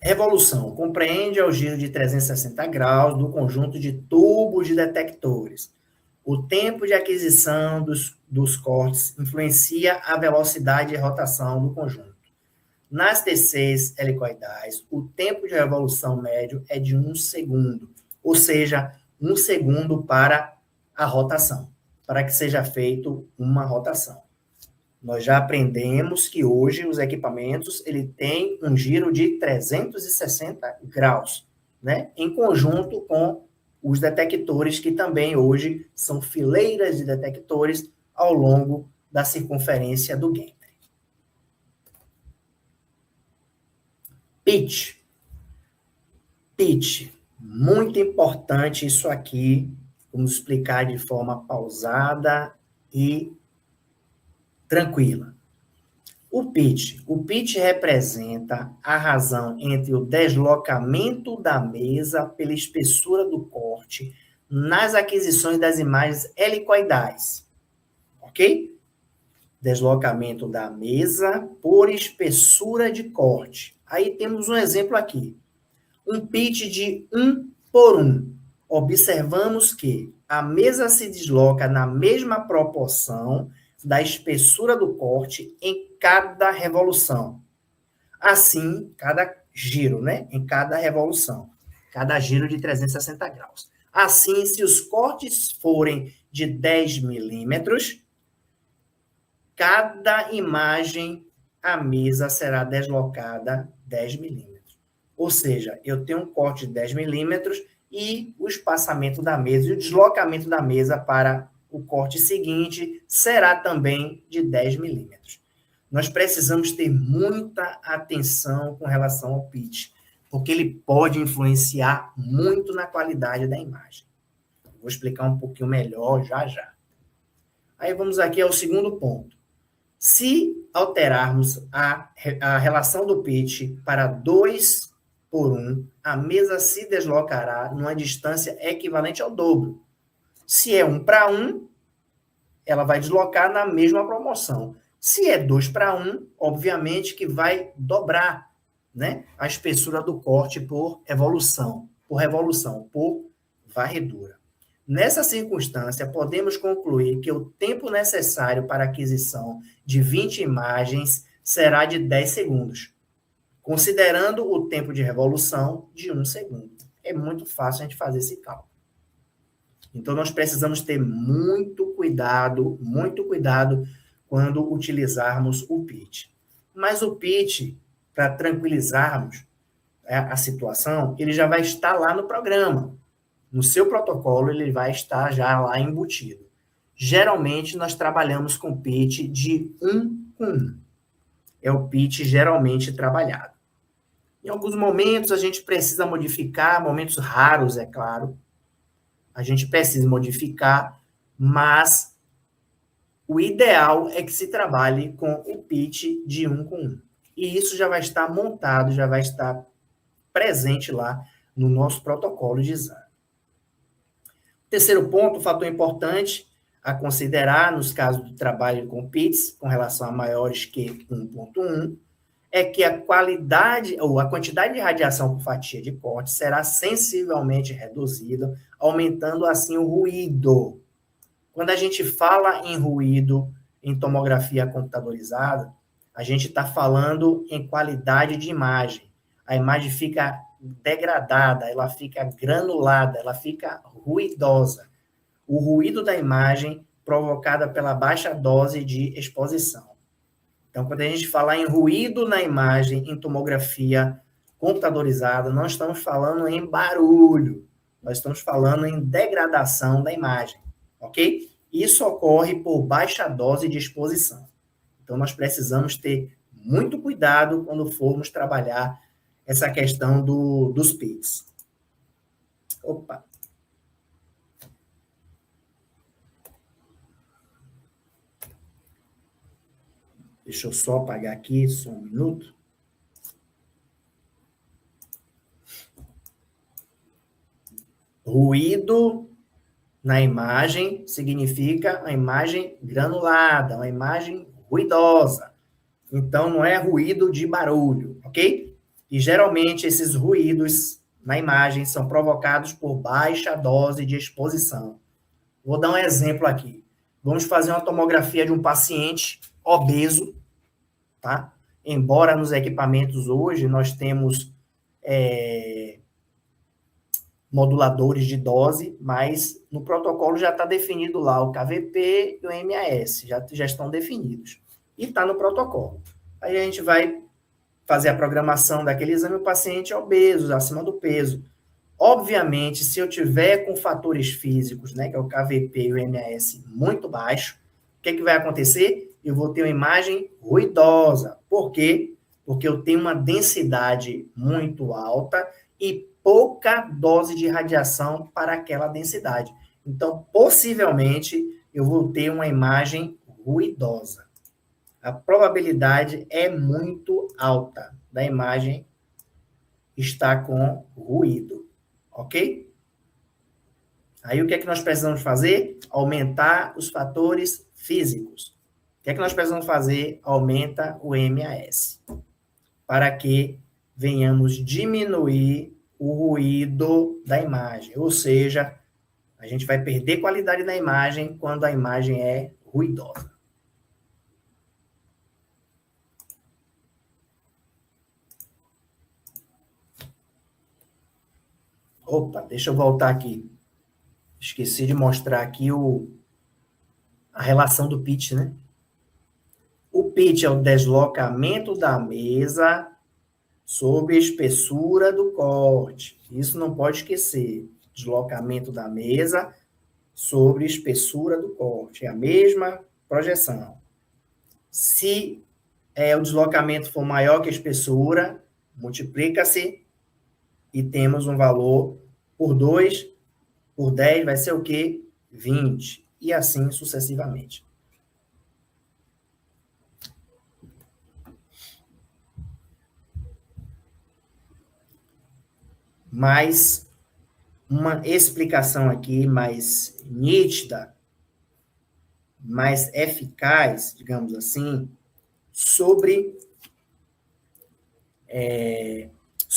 Revolução compreende o giro de 360 graus do conjunto de tubos de detectores. O tempo de aquisição dos cortes influencia a velocidade de rotação do conjunto. Nas TCs helicoidais, o tempo de revolução médio é de 1 segundo, ou seja, 1 segundo para a rotação, para que seja feito uma rotação. Nós já aprendemos que hoje os equipamentos ele tem um giro de 360 graus, né? Em conjunto com os detectores, que também hoje são fileiras de detectores ao longo da circunferência do gantry. Pitch. Pitch. Muito importante isso aqui. Vamos explicar de forma pausada e tranquila. O pitch representa a razão entre o deslocamento da mesa pela espessura do corte nas aquisições das imagens helicoidais, ok? Deslocamento da mesa por espessura de corte. Aí temos um exemplo aqui. Um pitch de 1 por 1. Observamos que a mesa se desloca na mesma proporção da espessura do corte em cada revolução. Assim, cada giro, né? Em cada revolução. Cada giro de 360 graus. Assim, se os cortes forem de 10 milímetros, cada imagem, a mesa será deslocada 10 milímetros. Ou seja, eu tenho um corte de 10 milímetros e o espaçamento da mesa e o deslocamento da mesa para o corte seguinte será também de 10 milímetros. Nós precisamos ter muita atenção com relação ao pitch, porque ele pode influenciar muito na qualidade da imagem. Vou explicar um pouquinho melhor já já. Aí vamos aqui ao segundo ponto. Se alterarmos a relação do pitch para 2 por 1, a mesa se deslocará numa distância equivalente ao dobro. Se é 1 para 1, ela vai deslocar na mesma proporção. Se é 2 para 1, obviamente que vai dobrar, né, a espessura do corte por revolução, por varredura. Nessa circunstância, podemos concluir que o tempo necessário para a aquisição de 20 imagens será de 10 segundos, considerando o tempo de revolução de 1 segundo. É muito fácil a gente fazer esse cálculo. Então, nós precisamos ter muito cuidado quando utilizarmos o pitch. Mas o pitch, para tranquilizarmos a situação, ele já vai estar lá no programa. No seu protocolo, ele vai estar já lá embutido. Geralmente, nós trabalhamos com pitch de 1 com 1. É o pitch geralmente trabalhado. Em alguns momentos, a gente precisa modificar, momentos raros, é claro, a gente precisa modificar, mas o ideal é que se trabalhe com o pitch de 1 com 1. E isso já vai estar montado, já vai estar presente lá no nosso protocolo de exame. Terceiro ponto, fator importante a considerar nos casos do trabalho com pitch, com relação a maiores que 1.1, é que a qualidade ou a quantidade de radiação por fatia de corte será sensivelmente reduzida, aumentando assim o ruído. Quando a gente fala em ruído em tomografia computadorizada, a gente está falando em qualidade de imagem. A imagem fica degradada, ela fica granulada, ela fica ruidosa. O ruído da imagem provocada pela baixa dose de exposição. Então, quando a gente fala em ruído na imagem, em tomografia computadorizada, não estamos falando em barulho, nós estamos falando em degradação da imagem, ok? Isso ocorre por baixa dose de exposição. Então, nós precisamos ter muito cuidado quando formos trabalhar essa questão dos PITs. Opa! Deixa eu só apagar aqui, só um minuto. Ruído na imagem significa uma imagem granulada, uma imagem ruidosa. Então, não é ruído de barulho, ok? E, geralmente, esses ruídos na imagem são provocados por baixa dose de exposição. Vou dar um exemplo aqui. Vamos fazer uma tomografia de um paciente obeso, tá? Embora nos equipamentos hoje nós temos moduladores de dose, mas no protocolo já está definido lá o KVP e o MAS, já estão definidos. E está no protocolo. Aí a gente vai fazer a programação daquele exame, o paciente é obeso, acima do peso. Obviamente, se eu tiver com fatores físicos, né, que é o KVP e o MAS muito baixo, o que vai acontecer? Eu vou ter uma imagem ruidosa. Por quê? Porque eu tenho uma densidade muito alta e pouca dose de radiação para aquela densidade. Então, possivelmente, eu vou ter uma imagem ruidosa. A probabilidade é muito alta da imagem estar com ruído, ok? Aí o que é que nós precisamos fazer? Aumentar os fatores físicos. O que é que nós precisamos fazer? Aumenta o MAS, para que venhamos diminuir o ruído da imagem, ou seja, a gente vai perder qualidade da imagem quando a imagem é ruidosa. Opa, deixa eu voltar aqui. Esqueci de mostrar aqui a relação do pitch, né? O pitch é o deslocamento da mesa sobre a espessura do corte. Isso não pode esquecer. Deslocamento da mesa sobre a espessura do corte. É a mesma projeção. Se o deslocamento for maior que a espessura, multiplica-se e temos um valor por 2, por 10, vai ser o quê? 20. E assim sucessivamente. Mais uma explicação aqui mais nítida, mais eficaz, digamos assim, sobre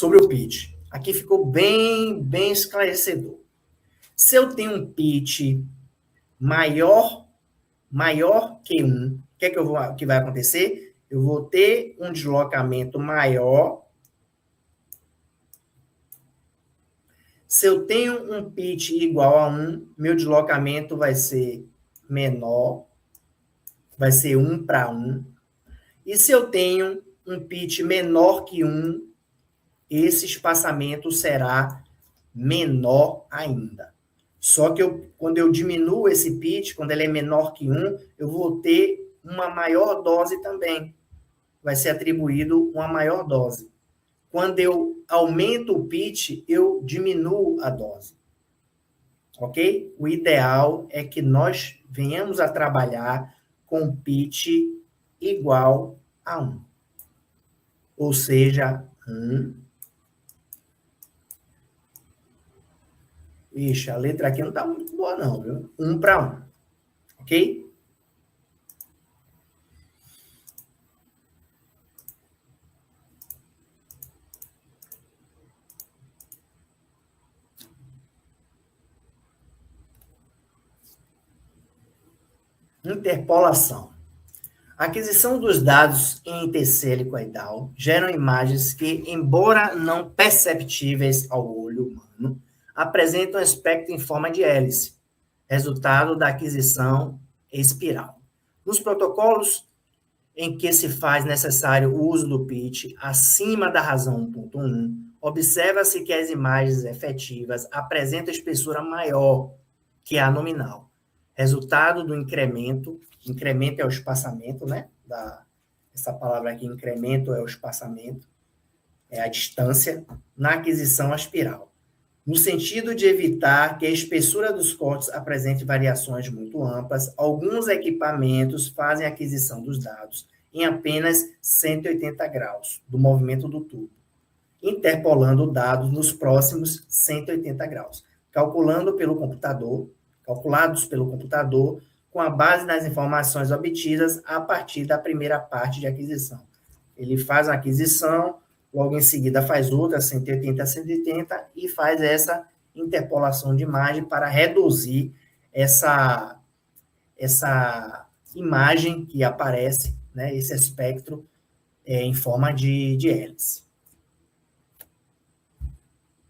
o pitch. Aqui ficou bem esclarecedor. Se eu tenho um pitch maior que 1, o que vai acontecer? Eu vou ter um deslocamento maior. Se eu tenho um pitch igual a 1, meu deslocamento vai ser menor, vai ser 1 para 1. E se eu tenho um pitch menor que 1, esse espaçamento será menor ainda. Só que quando eu diminuo esse pitch, quando ele é menor que 1, eu vou ter uma maior dose também. Vai ser atribuído uma maior dose. Quando eu aumento o pitch, eu diminuo a dose. Ok? O ideal é que nós venhamos a trabalhar com pitch igual a 1. Ou seja, 1. Ixi, a letra aqui não está muito boa não, viu? 1 para 1. Ok? Interpolação. A aquisição dos dados em ITC helicoidal geram imagens que, embora não perceptíveis ao olho humano, apresentam aspecto em forma de hélice, resultado da aquisição espiral. Nos protocolos em que se faz necessário o uso do pitch acima da razão 1.1, observa-se que as imagens efetivas apresentam espessura maior que a nominal, resultado do incremento é o espaçamento, né? Essa palavra aqui, incremento, é o espaçamento, é a distância, na aquisição aspiral, no sentido de evitar que a espessura dos cortes apresente variações muito amplas. Alguns equipamentos fazem a aquisição dos dados em apenas 180 graus do movimento do tubo, interpolando dados nos próximos 180 graus, calculados pelo computador, com a base das informações obtidas a partir da primeira parte de aquisição. Ele faz a aquisição, logo em seguida faz outra 180 a 180 e faz essa interpolação de imagem para reduzir essa imagem que aparece, né, esse espectro em forma de hélice.